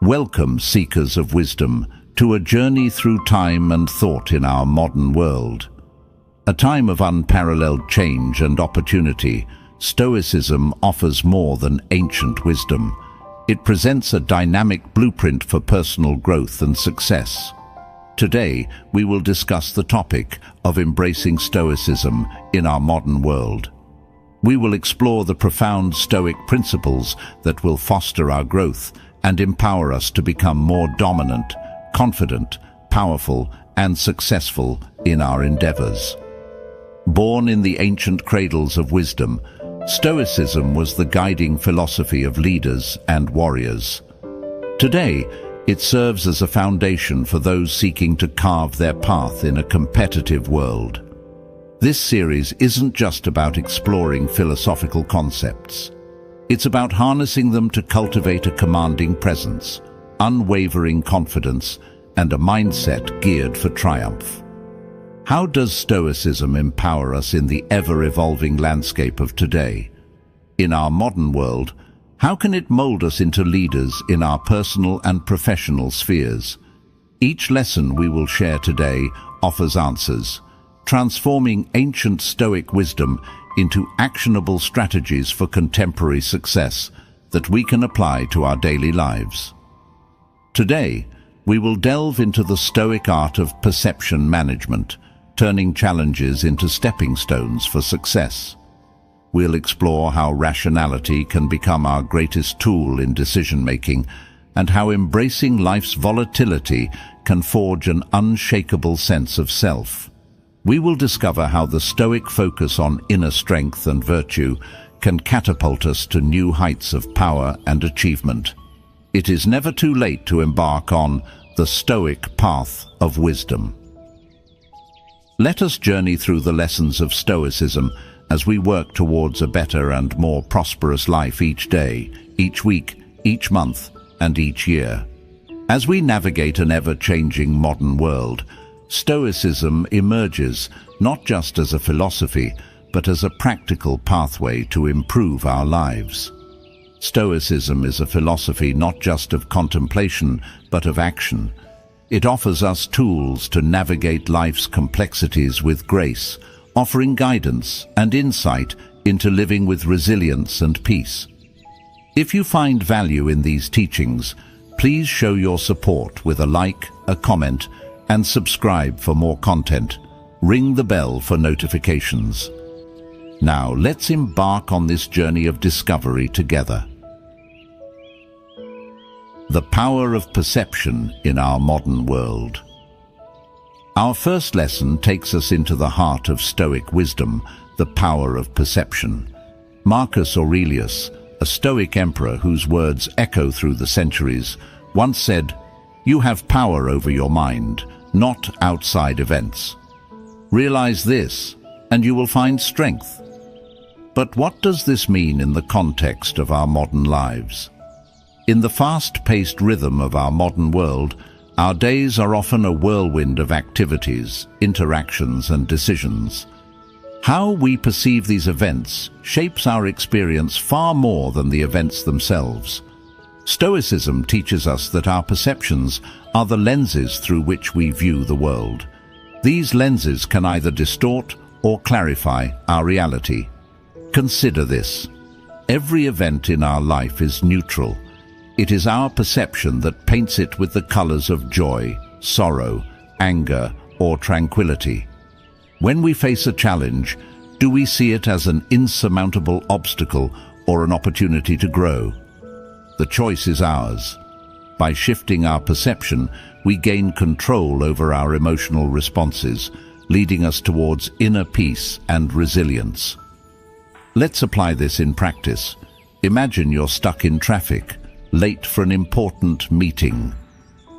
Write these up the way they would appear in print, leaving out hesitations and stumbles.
Welcome, seekers of wisdom, to a journey through time and thought in our modern world. A time of unparalleled change and opportunity, Stoicism offers more than ancient wisdom. It presents a dynamic blueprint for personal growth and success. Today, we will discuss the topic of embracing Stoicism in our modern world. We will explore the profound Stoic principles that will foster our growth and empower us to become more dominant, confident, powerful, and successful in our endeavors. Born in the ancient cradles of wisdom, Stoicism was the guiding philosophy of leaders and warriors. Today, it serves as a foundation for those seeking to carve their path in a competitive world. This series isn't just about exploring philosophical concepts. It's about harnessing them to cultivate a commanding presence, unwavering confidence, and a mindset geared for triumph. How does Stoicism empower us in the ever-evolving landscape of today? In our modern world, how can it mold us into leaders in our personal and professional spheres? Each lesson we will share today offers answers, transforming ancient Stoic wisdom into actionable strategies for contemporary success that we can apply to our daily lives. Today, we will delve into the Stoic art of perception management, turning challenges into stepping stones for success. We'll explore how rationality can become our greatest tool in decision-making, and how embracing life's volatility can forge an unshakable sense of self. We will discover how the Stoic focus on inner strength and virtue can catapult us to new heights of power and achievement. It is never too late to embark on the Stoic path of wisdom. Let us journey through the lessons of Stoicism as we work towards a better and more prosperous life each day, each week, each month, and each year. As we navigate an ever-changing modern world, Stoicism emerges not just as a philosophy, but as a practical pathway to improve our lives. Stoicism is a philosophy not just of contemplation, but of action. It offers us tools to navigate life's complexities with grace, offering guidance and insight into living with resilience and peace. If you find value in these teachings, please show your support with a like, a comment, and subscribe for more content. Ring the bell for notifications. Now, let's embark on this journey of discovery together. The power of perception in our modern world. Our first lesson takes us into the heart of Stoic wisdom, the power of perception. Marcus Aurelius, a Stoic emperor whose words echo through the centuries, once said, "You have power over your mind, not outside events. Realize this, and you will find strength." But what does this mean in the context of our modern lives? In the fast-paced rhythm of our modern world, our days are often a whirlwind of activities, interactions, and decisions. How we perceive these events shapes our experience far more than the events themselves. Stoicism teaches us that our perceptions are the lenses through which we view the world. These lenses can either distort or clarify our reality. Consider this. Every event in our life is neutral. It is our perception that paints it with the colors of joy, sorrow, anger, or tranquility. When we face a challenge, do we see it as an insurmountable obstacle or an opportunity to grow? The choice is ours. By shifting our perception, we gain control over our emotional responses, leading us towards inner peace and resilience. Let's apply this in practice. Imagine you're stuck in traffic, late for an important meeting.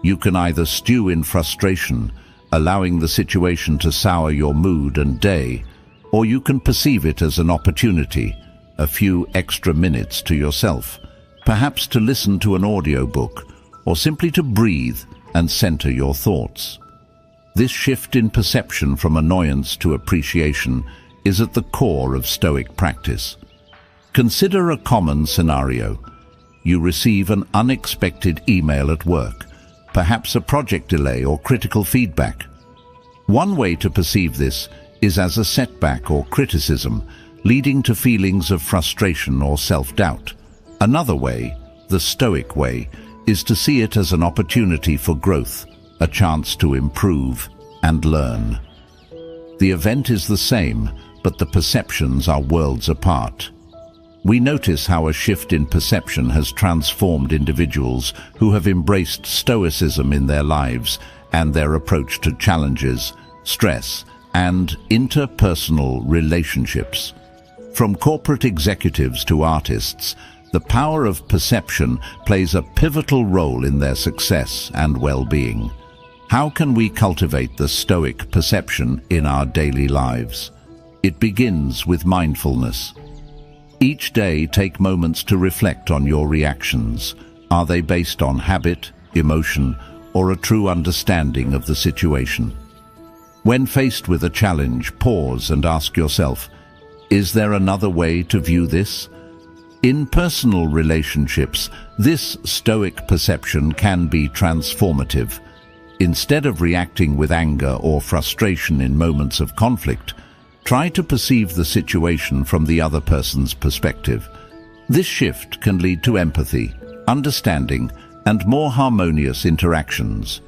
You can either stew in frustration, allowing the situation to sour your mood and day, or you can perceive it as an opportunity, a few extra minutes to yourself, perhaps to listen to an audiobook, or simply to breathe and center your thoughts. This shift in perception from annoyance to appreciation is at the core of Stoic practice. Consider a common scenario. you receive an unexpected email at work, perhaps a project delay or critical feedback. One way to perceive this is as a setback or criticism, leading to feelings of frustration or self-doubt. Another way, the Stoic way, is to see it as an opportunity for growth, a chance to improve and learn. The event is the same, but the perceptions are worlds apart. We notice how a shift in perception has transformed individuals who have embraced Stoicism in their lives and their approach to challenges, stress, and interpersonal relationships. From corporate executives to artists, the power of perception plays a pivotal role in their success and well-being. How can we cultivate the Stoic perception in our daily lives? It begins with mindfulness. Each day, take moments to reflect on your reactions. Are they based on habit, emotion, or a true understanding of the situation? When faced with a challenge, pause and ask yourself, is there another way to view this? In personal relationships, this Stoic perception can be transformative. Instead of reacting with anger or frustration in moments of conflict, try to perceive the situation from the other person's perspective. This shift can lead to empathy, understanding, and more harmonious interactions.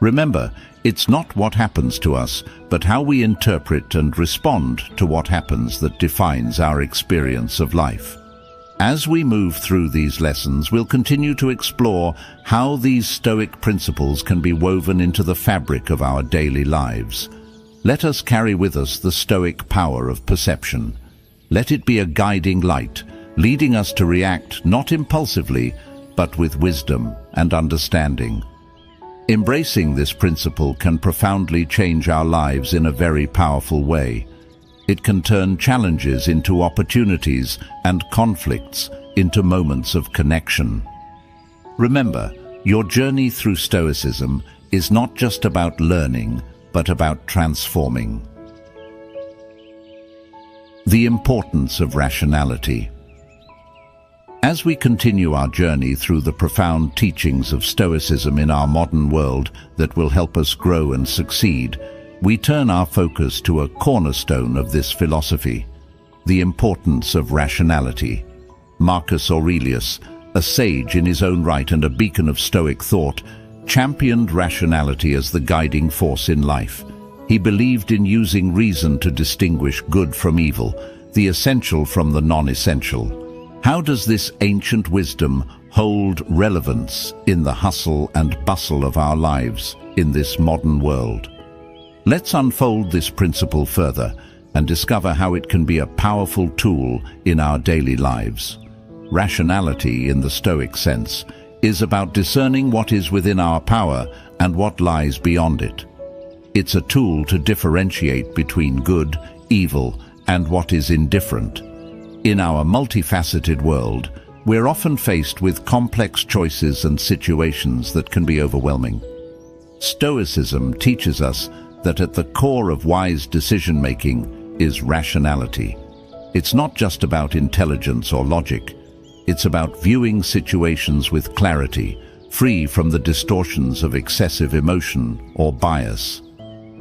Remember, it's not what happens to us, but how we interpret and respond to what happens that defines our experience of life. As we move through these lessons, we'll continue to explore how these Stoic principles can be woven into the fabric of our daily lives. Let us carry with us the Stoic power of perception. Let it be a guiding light, leading us to react not impulsively, but with wisdom and understanding. Embracing this principle can profoundly change our lives in a very powerful way. It can turn challenges into opportunities and conflicts into moments of connection. Remember, your journey through Stoicism is not just about learning, but about transforming. The importance of rationality. As we continue our journey through the profound teachings of Stoicism in our modern world that will help us grow and succeed, we turn our focus to a cornerstone of this philosophy, the importance of rationality. Marcus Aurelius, a sage in his own right and a beacon of Stoic thought, championed rationality as the guiding force in life. He believed in using reason to distinguish good from evil, the essential from the non-essential. How does this ancient wisdom hold relevance in the hustle and bustle of our lives in this modern world? Let's unfold this principle further and discover how it can be a powerful tool in our daily lives. Rationality, in the Stoic sense, is about discerning what is within our power and what lies beyond it. It's a tool to differentiate between good, evil, and what is indifferent. In our multifaceted world, we're often faced with complex choices and situations that can be overwhelming. Stoicism teaches us that at the core of wise decision-making is rationality. It's not just about intelligence or logic. It's about viewing situations with clarity, free from the distortions of excessive emotion or bias.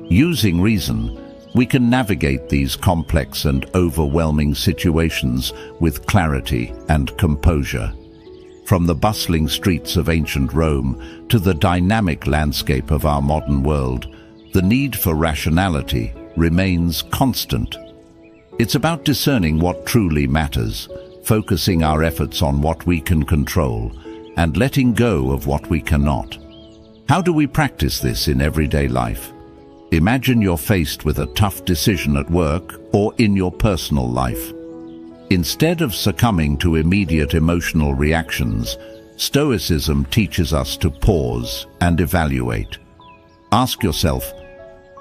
Using reason, we can navigate these complex and overwhelming situations with clarity and composure. From the bustling streets of ancient Rome to the dynamic landscape of our modern world, the need for rationality remains constant. It's about discerning what truly matters, focusing our efforts on what we can control, and letting go of what we cannot. How do we practice this in everyday life? Imagine you're faced with a tough decision at work or in your personal life. Instead of succumbing to immediate emotional reactions, Stoicism teaches us to pause and evaluate. Ask yourself,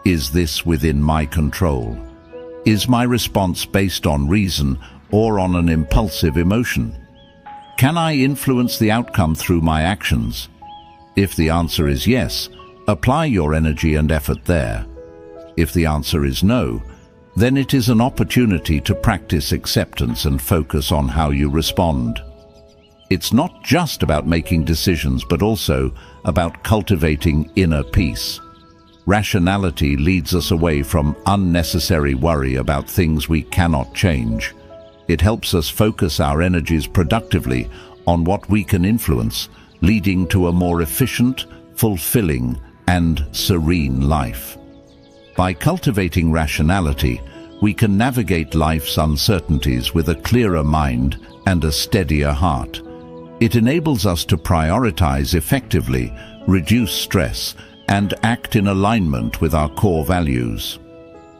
is this within my control? Is my response based on reason or on an impulsive emotion? Can I influence the outcome through my actions? If the answer is yes, apply your energy and effort there. If the answer is no, then it is an opportunity to practice acceptance and focus on how you respond. It's not just about making decisions, but also about cultivating inner peace. Rationality leads us away from unnecessary worry about things we cannot change. It helps us focus our energies productively on what we can influence, leading to a more efficient, fulfilling, and serene life. By cultivating rationality, we can navigate life's uncertainties with a clearer mind and a steadier heart. It enables us to prioritize effectively, reduce stress, and act in alignment with our core values.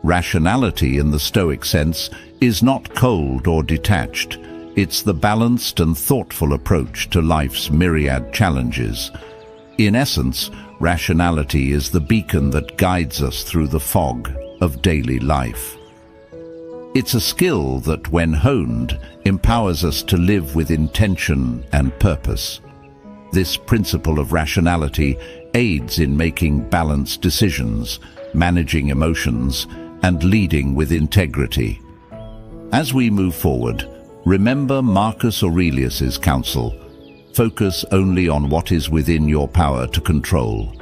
Rationality, in the Stoic sense, is not cold or detached. It's the balanced and thoughtful approach to life's myriad challenges. In essence, rationality is the beacon that guides us through the fog of daily life. It's a skill that, when honed, empowers us to live with intention and purpose. This principle of rationality aids in making balanced decisions, managing emotions, and leading with integrity. As we move forward, remember Marcus Aurelius's counsel: focus only on what is within your power to control.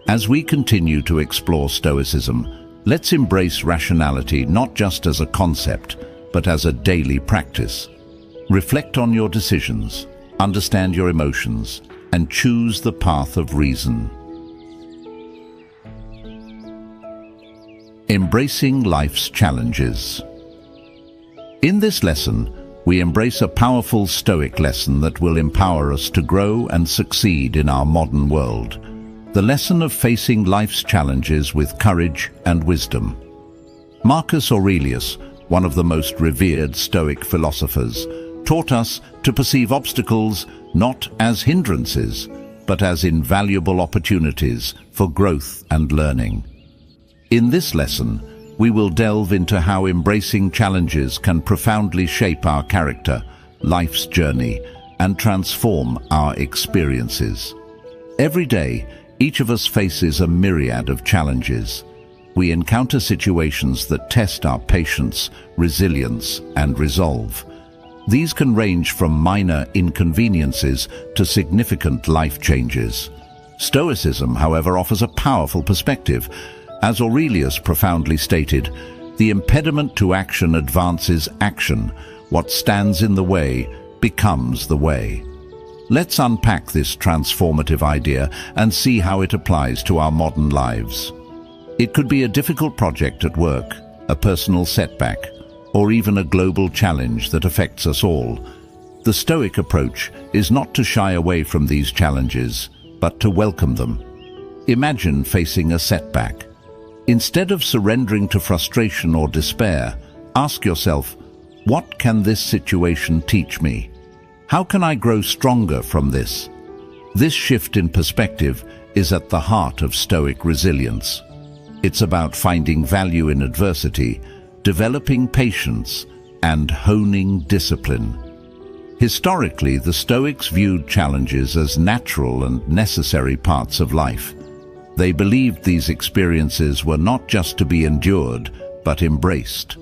As we continue to explore Stoicism, let's embrace rationality not just as a concept, but as a daily practice. Reflect on your decisions, understand your emotions, and choose the path of reason. Embracing life's challenges. In this lesson, we embrace a powerful Stoic lesson that will empower us to grow and succeed in our modern world. The lesson of facing life's challenges with courage and wisdom. Marcus Aurelius, one of the most revered Stoic philosophers, taught us to perceive obstacles not as hindrances, but as invaluable opportunities for growth and learning. In this lesson, we will delve into how embracing challenges can profoundly shape our character, life's journey, and transform our experiences. Every day, each of us faces a myriad of challenges. We encounter situations that test our patience, resilience, and resolve. These can range from minor inconveniences to significant life changes. Stoicism, however, offers a powerful perspective. As Aurelius profoundly stated, "The impediment to action advances action. What stands in the way becomes the way." Let's unpack this transformative idea and see how it applies to our modern lives. It could be a difficult project at work, a personal setback, or even a global challenge that affects us all. The Stoic approach is not to shy away from these challenges, but to welcome them. Imagine facing a setback. Instead of surrendering to frustration or despair, ask yourself, what can this situation teach me? How can I grow stronger from this? This shift in perspective is at the heart of Stoic resilience. It's about finding value in adversity, developing patience, and honing discipline. Historically, the Stoics viewed challenges as natural and necessary parts of life. They believed these experiences were not just to be endured, but embraced.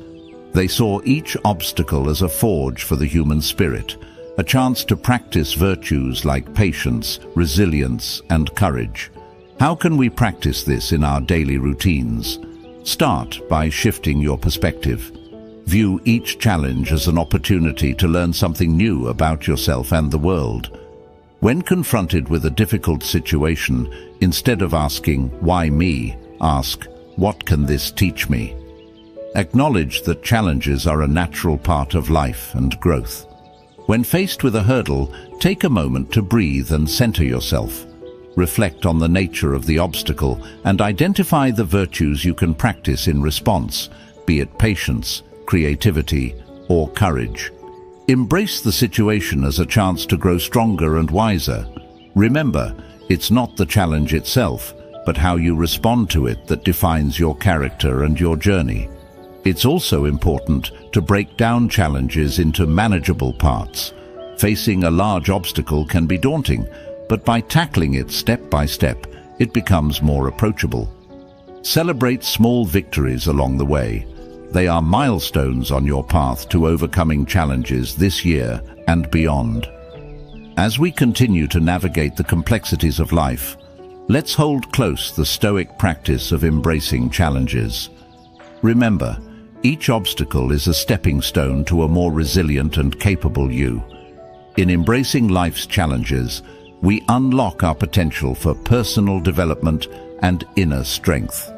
They saw each obstacle as a forge for the human spirit, a chance to practice virtues like patience, resilience, and courage. How can we practice this in our daily routines? Start by shifting your perspective. View each challenge as an opportunity to learn something new about yourself and the world. When confronted with a difficult situation, instead of asking, "Why me?" ask, "What can this teach me?" Acknowledge that challenges are a natural part of life and growth. When faced with a hurdle, take a moment to breathe and center yourself. Reflect on the nature of the obstacle and identify the virtues you can practice in response, be it patience, creativity, or courage. Embrace the situation as a chance to grow stronger and wiser. Remember, it's not the challenge itself, but how you respond to it that defines your character and your journey. It's also important to break down challenges into manageable parts. Facing a large obstacle can be daunting, but by tackling it step by step, it becomes more approachable. Celebrate small victories along the way. They are milestones on your path to overcoming challenges this year and beyond. As we continue to navigate the complexities of life, let's hold close the Stoic practice of embracing challenges. Remember, each obstacle is a stepping stone to a more resilient and capable you. In embracing life's challenges, we unlock our potential for personal development and inner strength.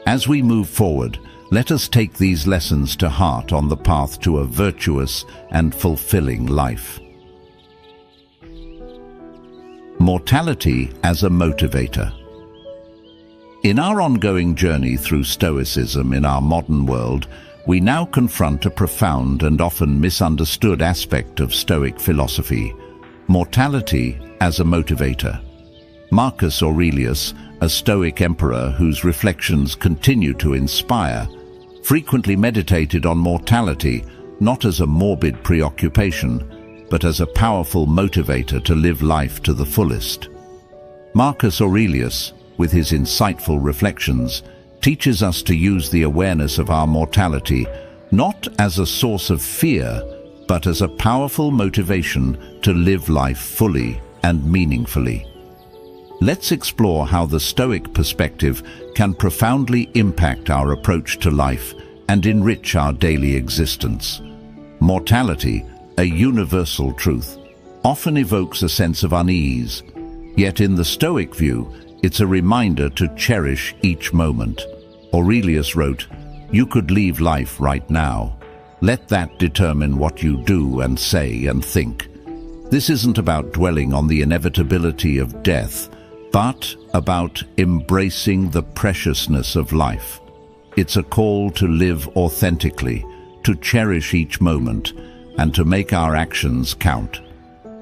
As we move forward, let us take these lessons to heart on the path to a virtuous and fulfilling life. Mortality as a motivator. In our ongoing journey through Stoicism in our modern world, we now confront a profound and often misunderstood aspect of Stoic philosophy: mortality as a motivator. Marcus Aurelius, a Stoic emperor whose reflections continue to inspire, frequently meditated on mortality not as a morbid preoccupation, but as a powerful motivator to live life to the fullest. Marcus Aurelius, with his insightful reflections, teaches us to use the awareness of our mortality not as a source of fear, but as a powerful motivation to live life fully and meaningfully. Let's explore how the Stoic perspective can profoundly impact our approach to life and enrich our daily existence. Mortality, a universal truth, often evokes a sense of unease. Yet in the Stoic view, it's a reminder to cherish each moment. Aurelius wrote, "You could leave life right now. Let that determine what you do and say and think." This isn't about dwelling on the inevitability of death, but about embracing the preciousness of life. It's a call to live authentically, to cherish each moment, and to make our actions count.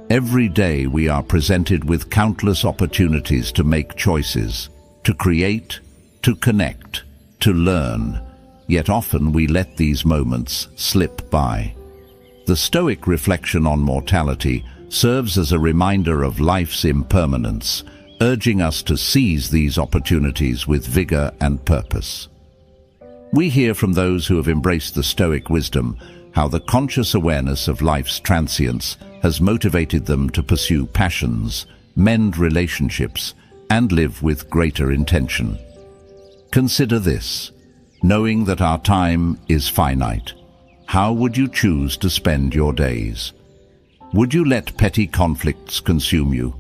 Every day we are presented with countless opportunities to make choices, to create, to connect, to learn, yet often we let these moments slip by. The Stoic reflection on mortality serves as a reminder of life's impermanence, urging us to seize these opportunities with vigor and purpose. We hear from those who have embraced the Stoic wisdom how the conscious awareness of life's transience has motivated them to pursue passions, mend relationships, and live with greater intention. Consider this: knowing that our time is finite, how would you choose to spend your days? Would you let petty conflicts consume you,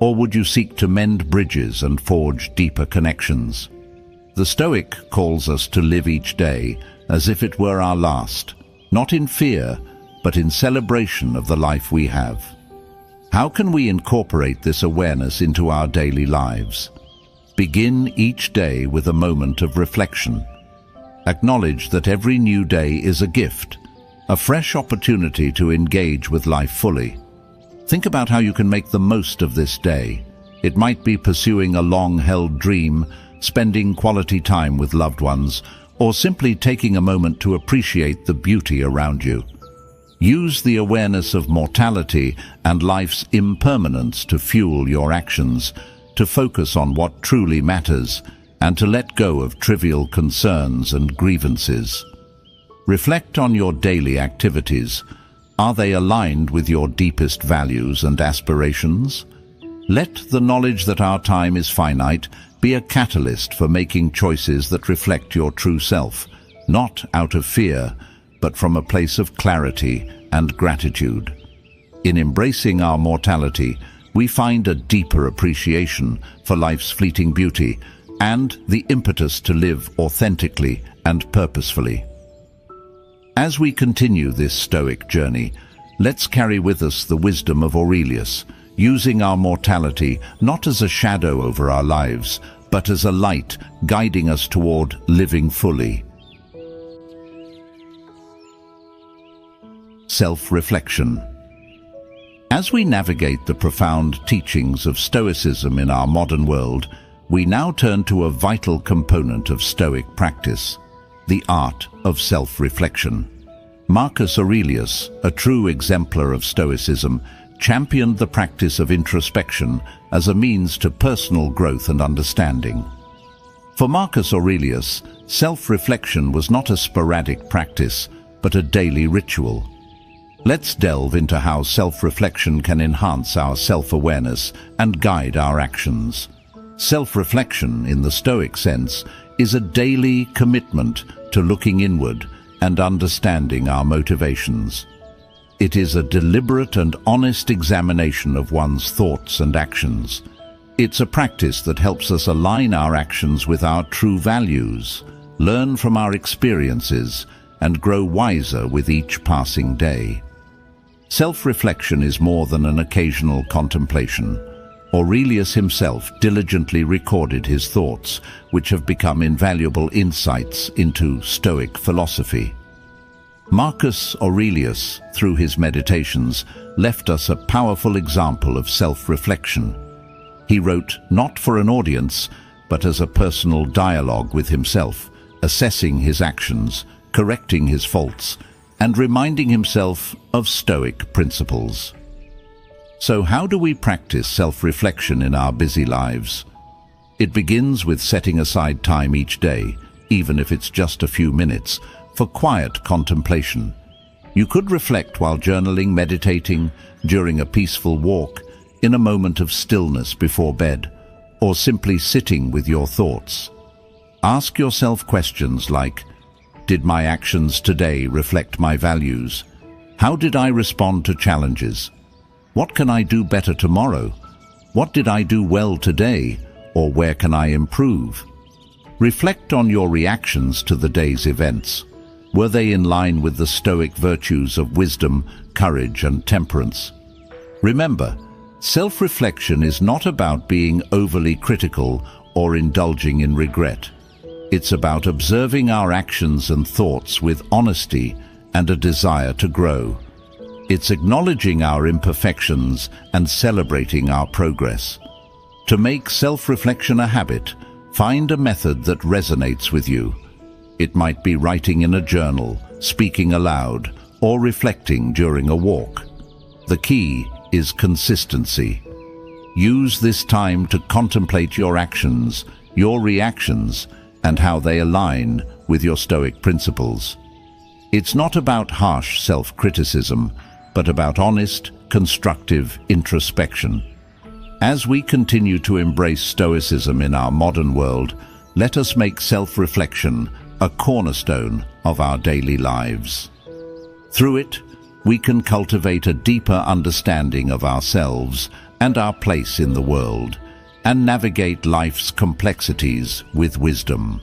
or would you seek to mend bridges and forge deeper connections? The Stoic calls us to live each day as if it were our last, not in fear, but in celebration of the life we have. How can we incorporate this awareness into our daily lives? Begin each day with a moment of reflection. Acknowledge that every new day is a gift, a fresh opportunity to engage with life fully. Think about how you can make the most of this day. It might be pursuing a long-held dream, spending quality time with loved ones, or simply taking a moment to appreciate the beauty around you. Use the awareness of mortality and life's impermanence to fuel your actions, to focus on what truly matters, and to let go of trivial concerns and grievances. Reflect on your daily activities. Are they aligned with your deepest values and aspirations? Let the knowledge that our time is finite be a catalyst for making choices that reflect your true self, not out of fear, but from a place of clarity and gratitude. In embracing our mortality, we find a deeper appreciation for life's fleeting beauty and the impetus to live authentically and purposefully. As we continue this Stoic journey, let's carry with us the wisdom of Aurelius, using our mortality not as a shadow over our lives, but as a light guiding us toward living fully. Self-reflection. As we navigate the profound teachings of Stoicism in our modern world, we now turn to a vital component of Stoic practice: the art of self-reflection. Marcus Aurelius, a true exemplar of Stoicism, championed the practice of introspection as a means to personal growth and understanding. For Marcus Aurelius, self-reflection was not a sporadic practice, but a daily ritual. Let's delve into how self-reflection can enhance our self-awareness and guide our actions. Self-reflection, in the Stoic sense, is a daily commitment to looking inward and understanding our motivations. It is a deliberate and honest examination of one's thoughts and actions. It's a practice that helps us align our actions with our true values, learn from our experiences, and grow wiser with each passing day. Self-reflection is more than an occasional contemplation. Aurelius himself diligently recorded his thoughts, which have become invaluable insights into Stoic philosophy. Marcus Aurelius, through his meditations, left us a powerful example of self-reflection. He wrote not for an audience, but as a personal dialogue with himself, assessing his actions, correcting his faults, and reminding himself of Stoic principles. So how do we practice self-reflection in our busy lives? It begins with setting aside time each day, even if it's just a few minutes, for quiet contemplation. You could reflect while journaling, meditating, during a peaceful walk, in a moment of stillness before bed, or simply sitting with your thoughts. Ask yourself questions like, did my actions today reflect my values? How did I respond to challenges? What can I do better tomorrow? What did I do well today, or where can I improve? Reflect on your reactions to the day's events. Were they in line with the Stoic virtues of wisdom, courage, and temperance? Remember, self-reflection is not about being overly critical or indulging in regret. It's about observing our actions and thoughts with honesty and a desire to grow. It's acknowledging our imperfections and celebrating our progress. To make self-reflection a habit, find a method that resonates with you. It might be writing in a journal, speaking aloud, or reflecting during a walk. The key is consistency. Use this time to contemplate your actions, your reactions, and how they align with your Stoic principles. It's not about harsh self-criticism, but about honest, constructive introspection. As we continue to embrace Stoicism in our modern world, let us make self-reflection a cornerstone of our daily lives. Through it, we can cultivate a deeper understanding of ourselves and our place in the world, and navigate life's complexities with wisdom.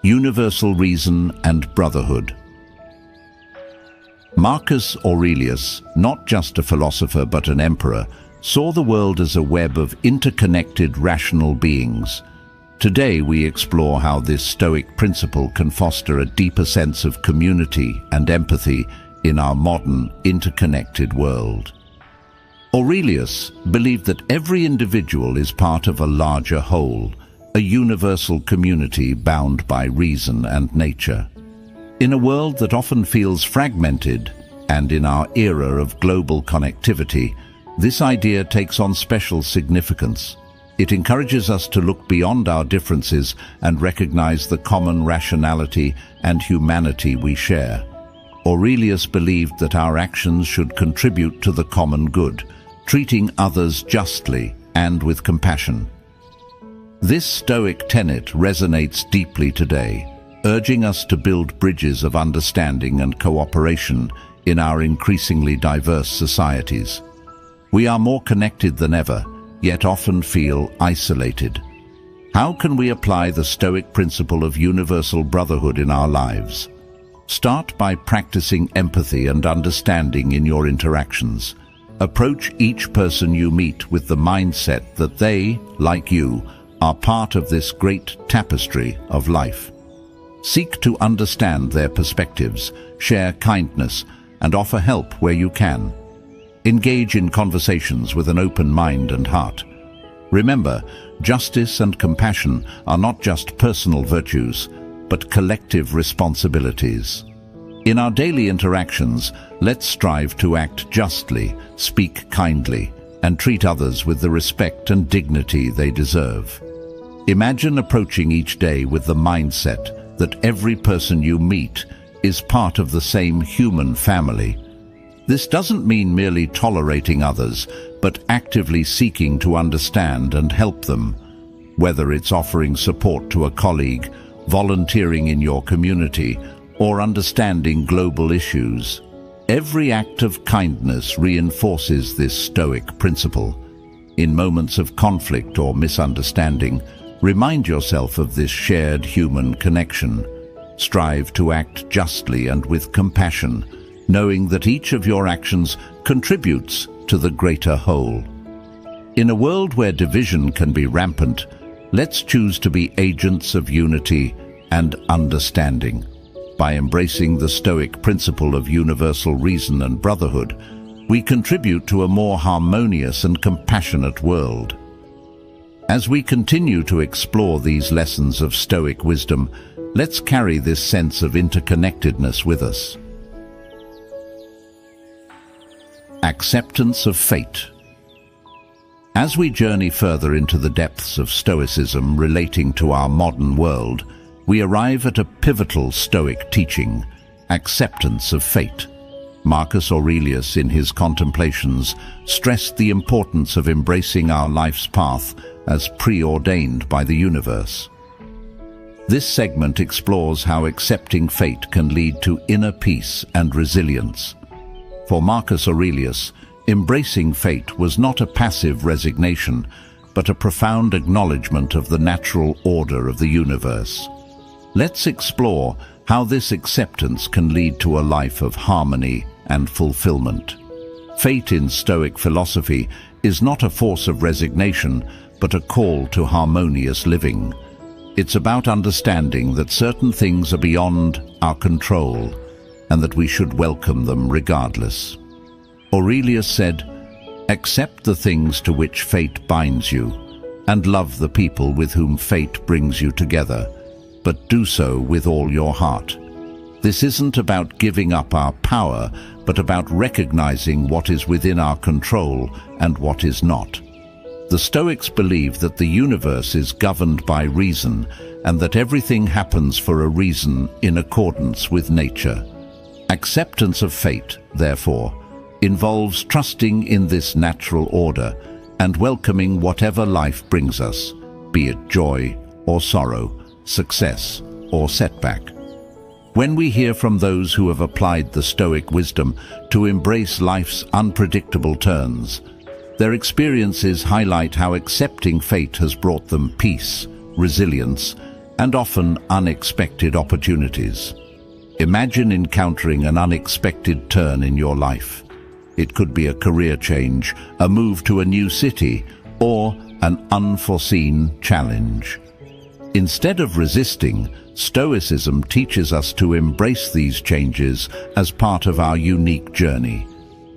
Universal reason and brotherhood. Marcus Aurelius, not just a philosopher but an emperor, saw the world as a web of interconnected rational beings. Today we explore how this Stoic principle can foster a deeper sense of community and empathy in our modern, interconnected world. Aurelius believed that every individual is part of a larger whole, a universal community bound by reason and nature. In a world that often feels fragmented, and in our era of global connectivity, this idea takes on special significance. It encourages us to look beyond our differences and recognize the common rationality and humanity we share. Aurelius believed that our actions should contribute to the common good, treating others justly and with compassion. This Stoic tenet resonates deeply today, urging us to build bridges of understanding and cooperation in our increasingly diverse societies. We are more connected than ever, yet often feel isolated. How can we apply the Stoic principle of universal brotherhood in our lives? Start by practicing empathy and understanding in your interactions. Approach each person you meet with the mindset that they, like you, are part of this great tapestry of life. Seek to understand their perspectives, share kindness, and offer help where you can. Engage in conversations with an open mind and heart. Remember, justice and compassion are not just personal virtues, but collective responsibilities. In our daily interactions, let's strive to act justly, speak kindly, and treat others with the respect and dignity they deserve. Imagine approaching each day with the mindset that every person you meet is part of the same human family. This doesn't mean merely tolerating others, but actively seeking to understand and help them, whether it's offering support to a colleague, volunteering in your community, or understanding global issues. Every act of kindness reinforces this Stoic principle. In moments of conflict or misunderstanding, remind yourself of this shared human connection. Strive to act justly and with compassion, knowing that each of your actions contributes to the greater whole. In a world where division can be rampant, let's choose to be agents of unity and understanding. By embracing the Stoic principle of universal reason and brotherhood, we contribute to a more harmonious and compassionate world. As we continue to explore these lessons of Stoic wisdom, let's carry this sense of interconnectedness with us. Acceptance of fate. As we journey further into the depths of Stoicism relating to our modern world, we arrive at a pivotal Stoic teaching, acceptance of fate. Marcus Aurelius, in his Contemplations, stressed the importance of embracing our life's path as preordained by the universe. This segment explores how accepting fate can lead to inner peace and resilience. For Marcus Aurelius, embracing fate was not a passive resignation, but a profound acknowledgement of the natural order of the universe. Let's explore how this acceptance can lead to a life of harmony and fulfillment. Fate in Stoic philosophy is not a force of resignation, but a call to harmonious living. It's about understanding that certain things are beyond our control, and that we should welcome them regardless. Aurelius said, "Accept the things to which fate binds you, and love the people with whom fate brings you together, but do so with all your heart." This isn't about giving up our power, but about recognizing what is within our control and what is not. The Stoics believe that the universe is governed by reason, and that everything happens for a reason in accordance with nature. Acceptance of fate, therefore, involves trusting in this natural order and welcoming whatever life brings us, be it joy or sorrow, success or setback. When we hear from those who have applied the Stoic wisdom to embrace life's unpredictable turns, their experiences highlight how accepting fate has brought them peace, resilience, and often unexpected opportunities. Imagine encountering an unexpected turn in your life. It could be a career change, a move to a new city, or an unforeseen challenge. Instead of resisting, Stoicism teaches us to embrace these changes as part of our unique journey.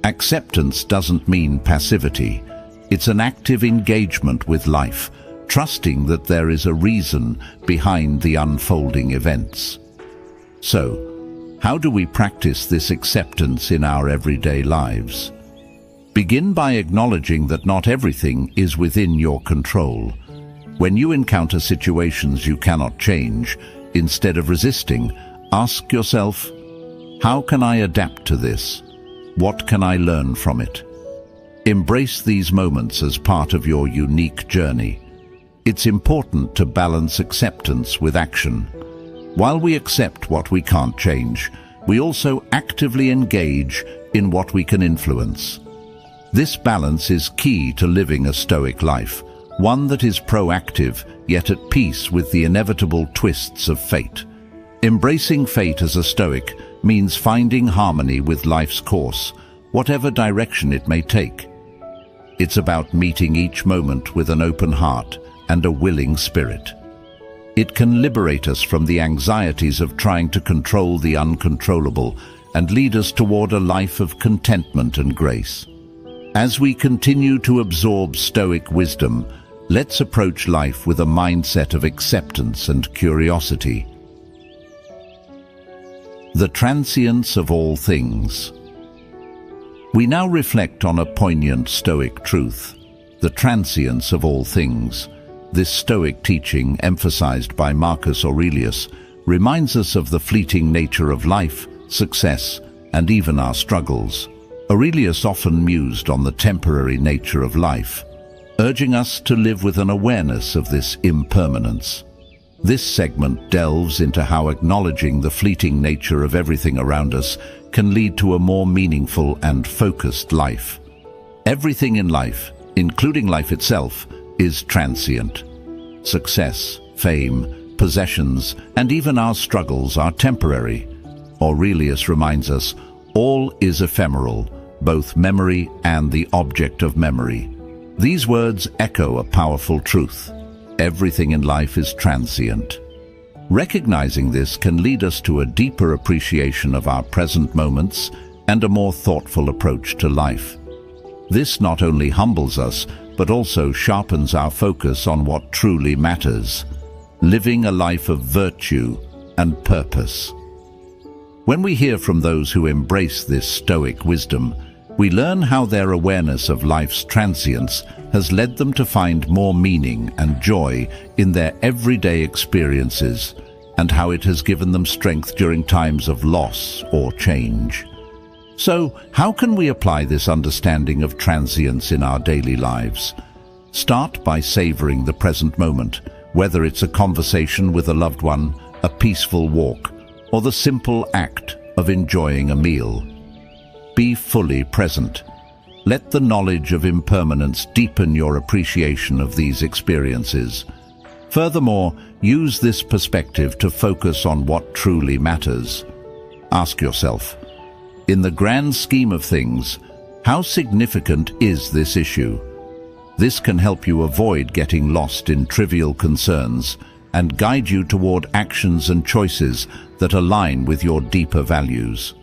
Acceptance doesn't mean passivity. It's an active engagement with life, trusting that there is a reason behind the unfolding events. So, how do we practice this acceptance in our everyday lives? Begin by acknowledging that not everything is within your control. When you encounter situations you cannot change, instead of resisting, ask yourself, how can I adapt to this? What can I learn from it? Embrace these moments as part of your unique journey. It's important to balance acceptance with action. While we accept what we can't change, we also actively engage in what we can influence. This balance is key to living a Stoic life, one that is proactive yet at peace with the inevitable twists of fate. Embracing fate as a Stoic means finding harmony with life's course, whatever direction it may take. It's about meeting each moment with an open heart and a willing spirit. It can liberate us from the anxieties of trying to control the uncontrollable and lead us toward a life of contentment and grace. As we continue to absorb Stoic wisdom, let's approach life with a mindset of acceptance and curiosity. The transience of all things. We now reflect on a poignant Stoic truth, the transience of all things. This Stoic teaching, emphasized by Marcus Aurelius, reminds us of the fleeting nature of life, success, and even our struggles. Aurelius often mused on the temporary nature of life, urging us to live with an awareness of this impermanence. This segment delves into how acknowledging the fleeting nature of everything around us can lead to a more meaningful and focused life. Everything in life, including life itself, is transient. Success, fame, possessions, and even our struggles are temporary. Aurelius reminds us, all is ephemeral, both memory and the object of memory. These words echo a powerful truth. Everything in life is transient. Recognizing this can lead us to a deeper appreciation of our present moments and a more thoughtful approach to life. This not only humbles us, but also sharpens our focus on what truly matters, living a life of virtue and purpose. When we hear from those who embrace this Stoic wisdom, we learn how their awareness of life's transience has led them to find more meaning and joy in their everyday experiences, and how it has given them strength during times of loss or change. So, how can we apply this understanding of transience in our daily lives? Start by savoring the present moment, whether it's a conversation with a loved one, a peaceful walk, or the simple act of enjoying a meal. Be fully present. Let the knowledge of impermanence deepen your appreciation of these experiences. Furthermore, use this perspective to focus on what truly matters. Ask yourself, in the grand scheme of things, how significant is this issue? This can help you avoid getting lost in trivial concerns and guide you toward actions and choices that align with your deeper values.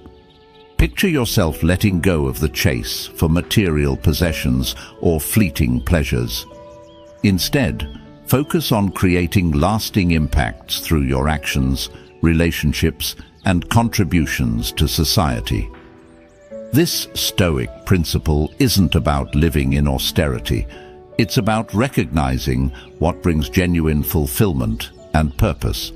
Picture yourself letting go of the chase for material possessions or fleeting pleasures. Instead, focus on creating lasting impacts through your actions, relationships, and contributions to society. This Stoic principle isn't about living in austerity. It's about recognizing what brings genuine fulfillment and purpose.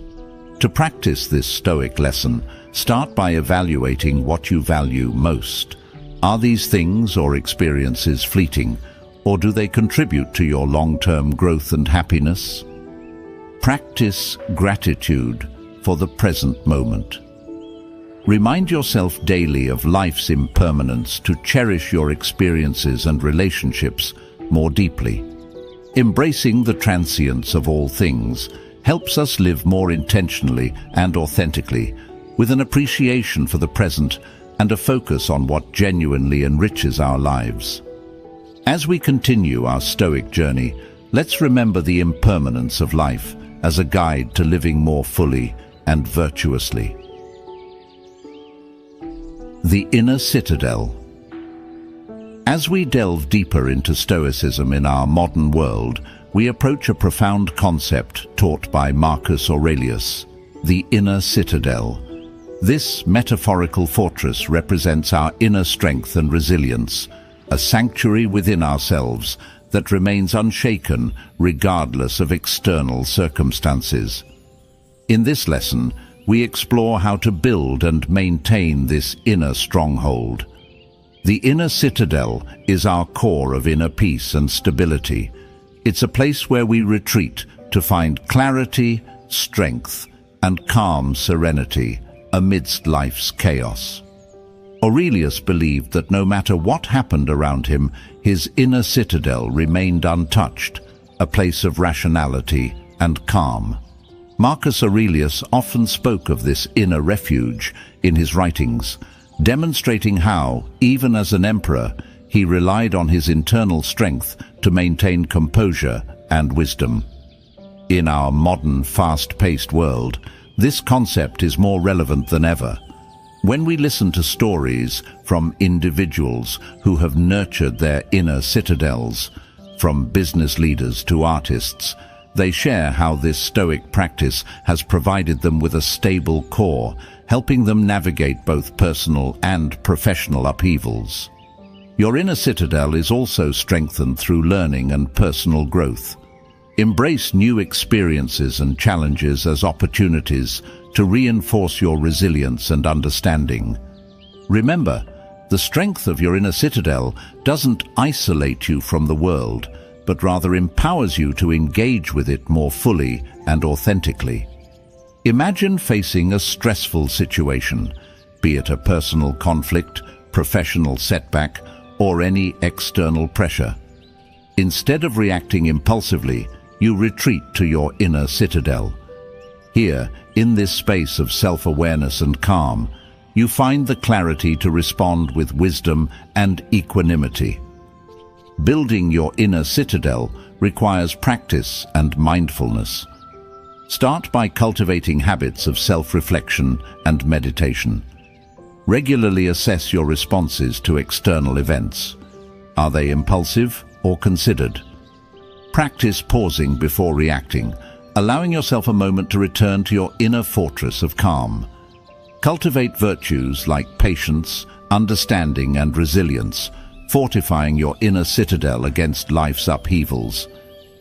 To practice this Stoic lesson, start by evaluating what you value most. Are these things or experiences fleeting, or do they contribute to your long-term growth and happiness? Practice gratitude for the present moment. Remind yourself daily of life's impermanence to cherish your experiences and relationships more deeply. Embracing the transience of all things helps us live more intentionally and authentically, with an appreciation for the present and a focus on what genuinely enriches our lives. As we continue our Stoic journey, let's remember the impermanence of life as a guide to living more fully and virtuously. The inner citadel. As we delve deeper into Stoicism in our modern world, we approach a profound concept taught by Marcus Aurelius, the inner citadel. This metaphorical fortress represents our inner strength and resilience, a sanctuary within ourselves that remains unshaken regardless of external circumstances. In this lesson, we explore how to build and maintain this inner stronghold. The inner citadel is our core of inner peace and stability. It's a place where we retreat to find clarity, strength, and calm serenity amidst life's chaos. Aurelius believed that no matter what happened around him, his inner citadel remained untouched, a place of rationality and calm. Marcus Aurelius often spoke of this inner refuge in his writings, demonstrating how, even as an emperor, he relied on his internal strength to maintain composure and wisdom. In our modern, fast-paced world, this concept is more relevant than ever. When we listen to stories from individuals who have nurtured their inner citadels, from business leaders to artists, they share how this Stoic practice has provided them with a stable core, helping them navigate both personal and professional upheavals. Your inner citadel is also strengthened through learning and personal growth. Embrace new experiences and challenges as opportunities to reinforce your resilience and understanding. Remember, the strength of your inner citadel doesn't isolate you from the world, but rather empowers you to engage with it more fully and authentically. Imagine facing a stressful situation, be it a personal conflict, professional setback, or any external pressure. Instead of reacting impulsively, you retreat to your inner citadel. Here, in this space of self-awareness and calm, you find the clarity to respond with wisdom and equanimity. Building your inner citadel requires practice and mindfulness. Start by cultivating habits of self-reflection and meditation. Regularly assess your responses to external events. Are they impulsive or considered? Practice pausing before reacting, allowing yourself a moment to return to your inner fortress of calm. Cultivate virtues like patience, understanding, and resilience, fortifying your inner citadel against life's upheavals.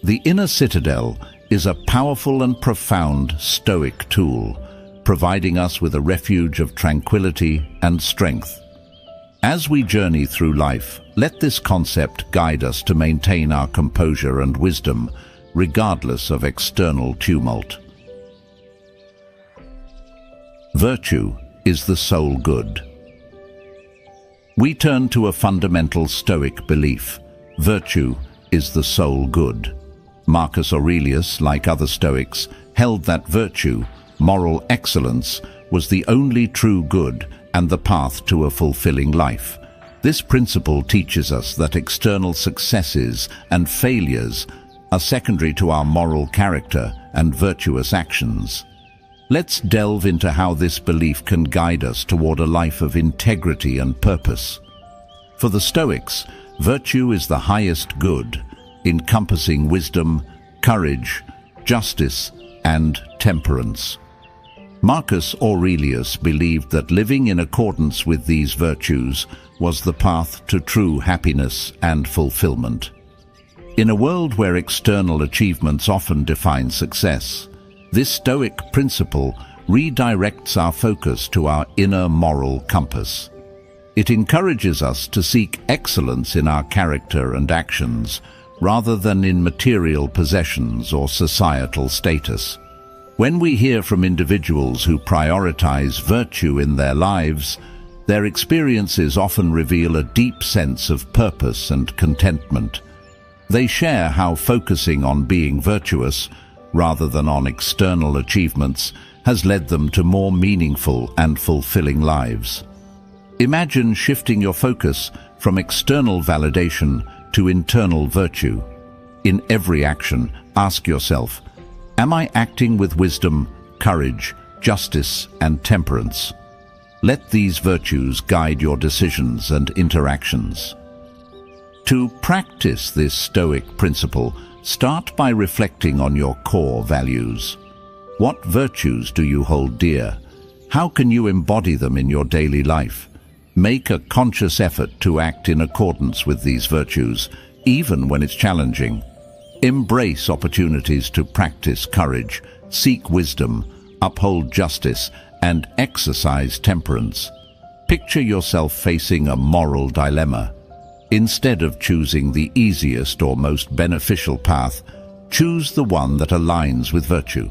The inner citadel is a powerful and profound Stoic tool, providing us with a refuge of tranquility and strength. As we journey through life, let this concept guide us to maintain our composure and wisdom, regardless of external tumult. Virtue is the sole good. We turn to a fundamental Stoic belief. Virtue is the sole good. Marcus Aurelius, like other Stoics, held that virtue, moral excellence, was the only true good and the path to a fulfilling life. This principle teaches us that external successes and failures are secondary to our moral character and virtuous actions. Let's delve into how this belief can guide us toward a life of integrity and purpose. For the Stoics, virtue is the highest good, encompassing wisdom, courage, justice, and temperance. Marcus Aurelius believed that living in accordance with these virtues was the path to true happiness and fulfillment. In a world where external achievements often define success, this Stoic principle redirects our focus to our inner moral compass. It encourages us to seek excellence in our character and actions, rather than in material possessions or societal status. When we hear from individuals who prioritize virtue in their lives, their experiences often reveal a deep sense of purpose and contentment. They share how focusing on being virtuous, rather than on external achievements, has led them to more meaningful and fulfilling lives. Imagine shifting your focus from external validation to internal virtue. In every action, ask yourself, am I acting with wisdom, courage, justice, and temperance? Let these virtues guide your decisions and interactions. To practice this Stoic principle, start by reflecting on your core values. What virtues do you hold dear? How can you embody them in your daily life? Make a conscious effort to act in accordance with these virtues, even when it's challenging. Embrace opportunities to practice courage, seek wisdom, uphold justice, and exercise temperance. Picture yourself facing a moral dilemma. Instead of choosing the easiest or most beneficial path, choose the one that aligns with virtue.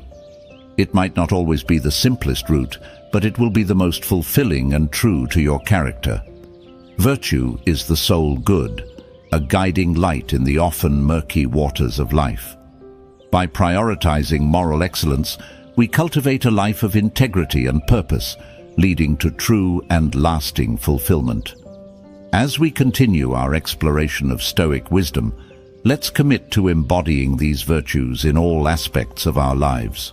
It might not always be the simplest route, but it will be the most fulfilling and true to your character. Virtue is the sole good, a guiding light in the often murky waters of life. By prioritizing moral excellence, we cultivate a life of integrity and purpose, leading to true and lasting fulfillment. As we continue our exploration of Stoic wisdom, let's commit to embodying these virtues in all aspects of our lives.